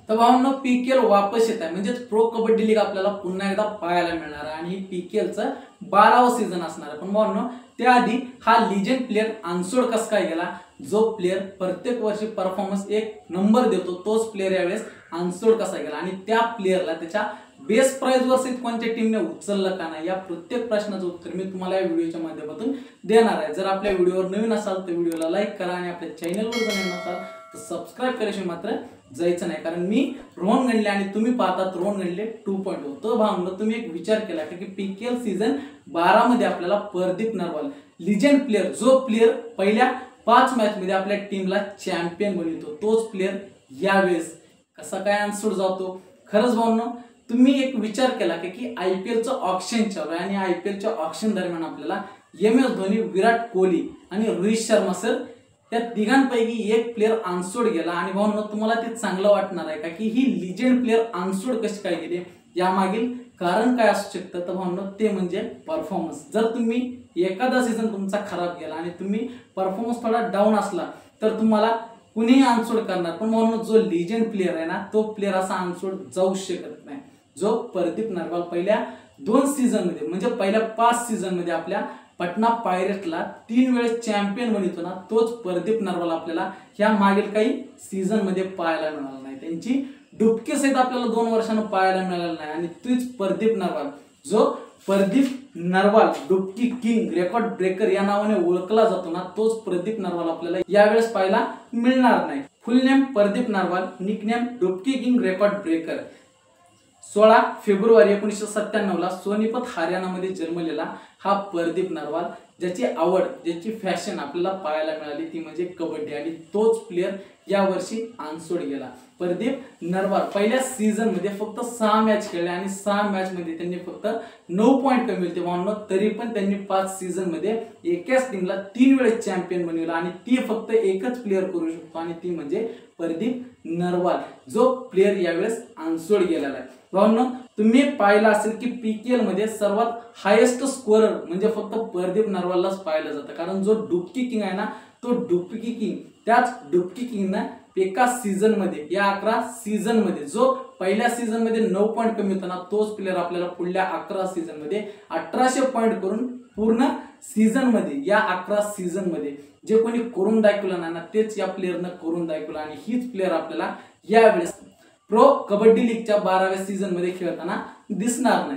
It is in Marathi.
तर भावांनो पीकेएल वापस येत आहे, म्हणजे प्रो कबड्डी लीग आपल्याला पुन्हा एकदा पाहायला मिळणार आहे आणि पीकेएलचं 12वा सीझन असणार आहे। पण भावांनो त्याआधी हा लिजेंड प्लेयर अनसोड कस काय गेला, जो प्लेयर प्रत्येक वर्षी परफॉर्मन्स एक नंबर देतो तोच प्लेयर यावेळेस अनसोड कसा गेला आणि त्या प्लेयरला त्याच्या बेस्ट प्राइस वर सहित कोणत्या टीमने उचललं का नाही, या प्रत्येक प्रश्नाचं उत्तर मी तुम्हाला या व्हिडिओच्या माध्यमातून देणार आहे। जर आपल्या व्हिडिओवर नवीन असाल तर व्हिडिओला लाईक करा आणि आपल्या चॅनलवर जर नवीन असाल तर सबस्क्राइब करायचे मात्र जायचं नाही, कारण मी रोहन गंडले आणि तुम्ही पाहतात रोहन गंडले 2.0। तो भावना तुम्ही एक विचार केला की पीकेएल सीझन 12 मध्ये आपल्याला प्रदीप नरवाल लिजेंड प्लेयर, जो प्लेयर पहिल्या 5 मॅच मध्ये आपल्या टीमला चॅम्पियन बनवतो, तोच प्लेयर यावेळेस कसा काय अनसोड जातो। खरंच भावना तुम्ही एक विचार केला की आयपीएलचं ऑक्शन चालू आहे आणि आयपीएलच्या ऑक्शन दरम्यान आपल्याला एमएस धोनी, विराट कोहली आणि रोहित शर्मा सर त्या तिघांपैकी एक प्लेयर अनसोड गेला आणि भावना तुम्हाला ते चांगलं वाटणार आहे का की ही लिजेंड प्लेयर अनसोड कशी काय गेली, यामागील कारण काय असू शकतं। तर भावना ते म्हणजे परफॉर्मन्स। जर तुम्ही एखादा सीझन तुमचा खराब गेला आणि तुम्ही परफॉर्मन्स थोडा डाऊन असला तर तुम्हाला कुणीही अनसोड करणार, पण म्हणून जो लिजेंड प्लेयर आहे ना तो प्लेयर असा अनसोड जाऊ शकत नाही। जो प्रदीप नरवाल पहिल्या 2 सीझन मध्ये म्हणजे पहिल्या 5 सीझन मध्ये आपल्या पटना पायरेट्सला 3 वेळेस चॅम्पियन बनवतो ना, तोच प्रदीप नरवाल आपल्याला ह्या मागील काही सीझन मध्ये पाहायला मिळाला नाही। त्यांची डुबकी सहित आपल्याला 2 वर्षांनी पाहायला मिळालं नाही आणि तीच प्रदीप नरवाल, जो प्रदीप नरवाल डुबकी किंग, रेकॉर्ड ब्रेकर या नावाने ओळखला जातो ना, तोच प्रदीप नरवाल आपल्याला यावेळेस पाहायला मिळणार नाही। फुल नेम प्रदीप नरवाल, निकनेम डुबकी किंग, रेकॉर्ड ब्रेकर। 16 फेब्रुवारी 1997 ला सोनीपत हरियाणामध्ये जन्मलेला हा प्रदीप नरवाल, ज्याची आवड, ज्याची फॅशन आपल्याला पाहायला मिळाली ती म्हणजे कबड्डी, आणि तोच प्लेयर यावर्षी अनसोड गेला। प्रदीप नरवाल पहिल्या सीझन मध्ये फक्त 6 मॅच खेळले आणि 6 मॅच मध्ये त्यांनी फक्त 9 पॉइंट कमी होते म्हणून, तरी पण त्यांनी 5 सीझन मध्ये एकाच टीमला 3 वेळेस चॅम्पियन बनवलं आणि ती फक्त एकच प्लेयर करू शकतो आणि ती म्हणजे प्रदीप नरवाल, जो प्लेयर यावेळेस अनसोड गेलेला आहे। भावनो तुम्ही पाहिलं असेल की पीकेएल मध्ये सर्वात हायेस्ट स्कोरर म्हणजे फक्त प्रदीप नरवाललाच पाहिलं जातं, कारण जो डुबकी किंग आहे ना तो डुबकी किंग, त्याच डुबकी किंगना एका सीझन मध्ये, या 11 सीझन मध्ये जो पहिल्या सीझन मध्ये 9 पॉइंट कमी होता ना, तोच प्लेयर आपल्याला पुढल्या 11 सीझन मध्ये 1800 पॉइंट करून पूर्ण सीझन मध्ये, या 11 सीझन मध्ये जे कोणी करून दाखवलं नाही ना तेच या प्लेयरनं करून दाखवलं आणि हीच प्लेयर आपल्याला यावेळेस प्रो कबड्डी लीगच्या 12व्या सीझन मध्ये खेळताना दिसणार नाही।